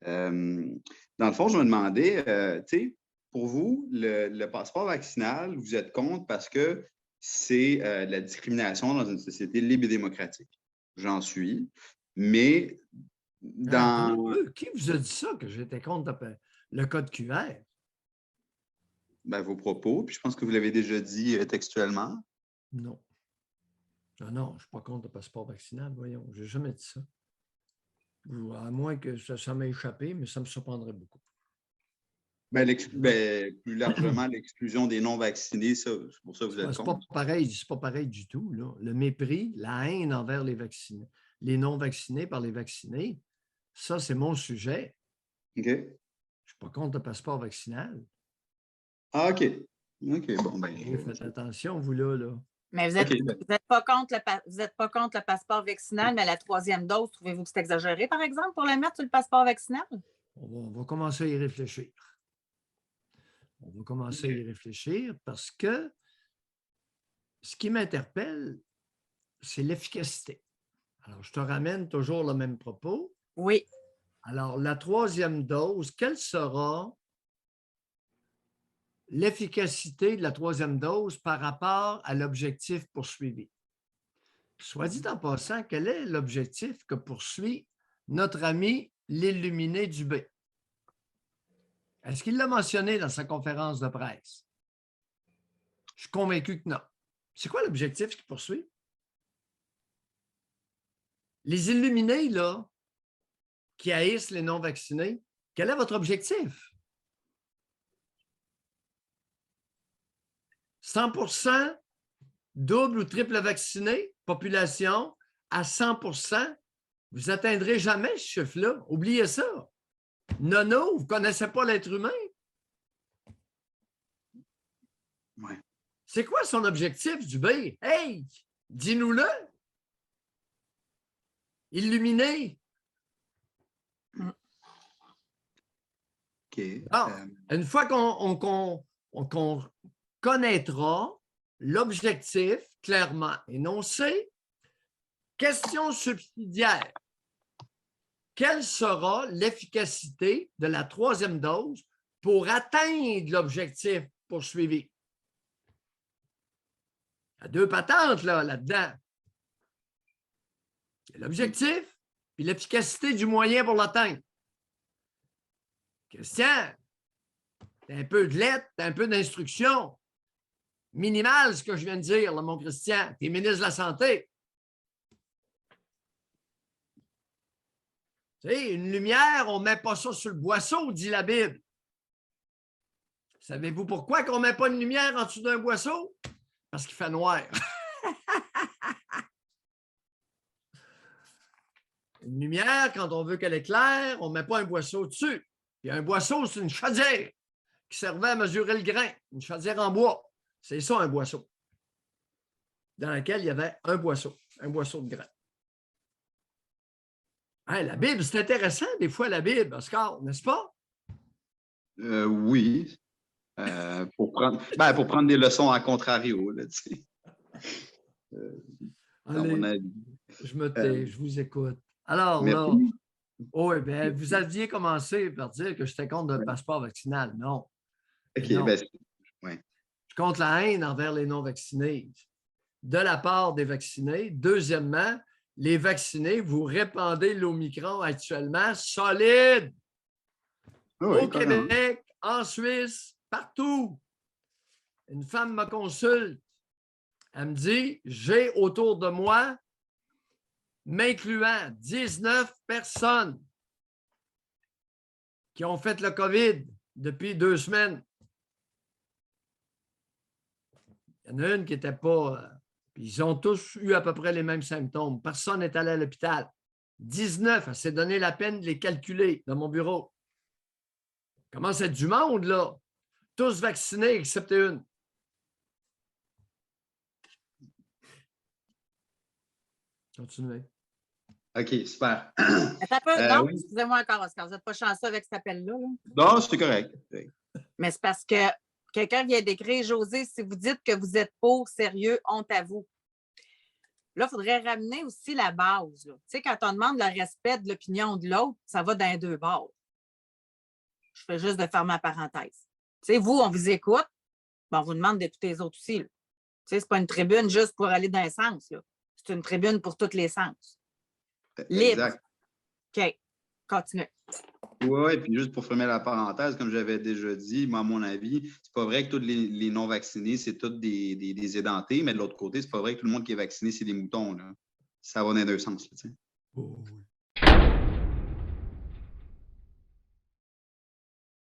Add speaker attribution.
Speaker 1: Euh, Dans le fond, je me demandais, tu sais, pour vous, le passeport vaccinal, vous êtes contre parce que c'est de la discrimination dans une société libre et démocratique. J'en suis. Mais
Speaker 2: Attends un
Speaker 1: dans
Speaker 2: peu. Qui vous a dit ça que j'étais contre le code QR?
Speaker 1: vos propos, puis je pense que vous l'avez déjà dit textuellement.
Speaker 2: Non. Ah non, je ne suis pas contre le passeport vaccinal, voyons. Je n'ai jamais dit ça. Ou à moins que ça m'ait échappé, mais ça me surprendrait beaucoup.
Speaker 1: Plus largement, l'exclusion des non-vaccinés, c'est pour ça que vous êtes
Speaker 2: C'est pas
Speaker 1: contre.
Speaker 2: pareil, c'est pas pareil du tout, là. Le mépris, la haine envers les vaccinés, les non-vaccinés par les vaccinés, ça, c'est mon sujet.
Speaker 1: OK.
Speaker 2: Je ne suis pas contre le passeport vaccinal.
Speaker 1: Ah, OK. OK, bon,
Speaker 2: Faites attention, vous là.
Speaker 3: Mais vous n'êtes pas contre le passeport vaccinal, mais la troisième dose, trouvez-vous que c'est exagéré, par exemple, pour le mettre sur le passeport vaccinal?
Speaker 2: On va commencer à y réfléchir. On va commencer à y réfléchir parce que ce qui m'interpelle, c'est l'efficacité. Alors, je te ramène toujours le même propos.
Speaker 3: Oui.
Speaker 2: Alors, la troisième dose, quelle sera l'efficacité de la troisième dose par rapport à l'objectif poursuivi? Soit dit en passant, quel est l'objectif que poursuit notre ami l'illuminé Dubé? Est-ce qu'il l'a mentionné dans sa conférence de presse? Je suis convaincu que non. C'est quoi l'objectif qu'il poursuit? Les illuminés, là, qui haïssent les non-vaccinés, quel est votre objectif? 100% double ou triple vacciné, population à 100%, vous n'atteindrez jamais ce chiffre-là. Oubliez ça. Nono, vous ne connaissez pas l'être humain.
Speaker 1: Ouais.
Speaker 2: C'est quoi son objectif, Dubé? Hey, dis-nous-le. Illuminé.
Speaker 1: OK.
Speaker 2: Une fois qu'on connaîtra l'objectif clairement énoncé, question subsidiaire. Quelle sera l'efficacité de la troisième dose pour atteindre l'objectif poursuivi? Il y a deux patentes là-dedans. L'objectif et l'efficacité du moyen pour l'atteindre. Christian, t'as un peu de lettres, t'as un peu d'instruction. Minimal, ce que je viens de dire, là, mon Christian. T'es ministre de la Santé. Tu sais, une lumière, on ne met pas ça sur le boisseau, dit la Bible. Savez-vous pourquoi qu'on ne met pas une lumière en dessous d'un boisseau? Parce qu'il fait noir. Une lumière, quand on veut qu'elle éclaire, on ne met pas un boisseau dessus. Puis un boisseau, c'est une chaudière qui servait à mesurer le grain, une chaudière en bois. C'est ça, un boisseau, dans lequel il y avait un boisseau de grain. Hey, la Bible, c'est intéressant, des fois, la Bible, Oscar, n'est-ce pas?
Speaker 1: Oui. Pour prendre des leçons à contrario, là, tu sais. Dans mon avis.
Speaker 2: Je me tais, je vous écoute. Alors,
Speaker 1: merci.
Speaker 2: là, oui, bien, vous aviez commencé par dire que j'étais contre le passeport vaccinal. Non.
Speaker 1: OK,
Speaker 2: non.
Speaker 1: ouais.
Speaker 2: Je suis contre la haine envers les non-vaccinés de la part des vaccinés. Deuxièmement, les vaccinés, vous répandez l'Omicron actuellement solide.
Speaker 1: Oui,
Speaker 2: au Québec, en Suisse, partout. Une femme me consulte. Elle me dit, j'ai autour de moi, m'incluant 19 personnes qui ont fait le COVID depuis 2 semaines. Il y en a une qui n'était pas... Ils ont tous eu à peu près les mêmes symptômes. Personne n'est allé à l'hôpital. 19, elle s'est donné la peine de les calculer dans mon bureau. Comment c'est du monde, là? Tous vaccinés, excepté une. Continuez.
Speaker 1: OK, super.
Speaker 3: Non,
Speaker 1: oui.
Speaker 3: excusez-moi encore, Oscar, vous n'êtes pas chanceux avec cet appel-là. Là.
Speaker 1: Non, c'est correct.
Speaker 3: Mais c'est parce que quelqu'un vient d'écrire, José, si vous dites que vous êtes pour, sérieux, honte à vous. Là, il faudrait ramener aussi la base. Tu sais, quand on demande le respect de l'opinion de l'autre, ça va dans les deux bords. Je fais juste de fermer ma parenthèse. Tu sais, vous, on vous écoute, ben, on vous demande d'écouter les autres aussi. Tu sais, c'est pas une tribune juste pour aller dans un sens. C'est une tribune pour tous les sens. Libre.
Speaker 1: Exact.
Speaker 3: OK. Continue.
Speaker 1: Oui, puis juste pour fermer la parenthèse, comme j'avais déjà dit, moi, à mon avis, c'est pas vrai que tous les non-vaccinés, c'est tous des édentés, mais de l'autre côté, c'est pas vrai que tout le monde qui est vacciné, c'est des moutons. Là. Ça va dans les deux sens. Là,
Speaker 2: Oh, oui.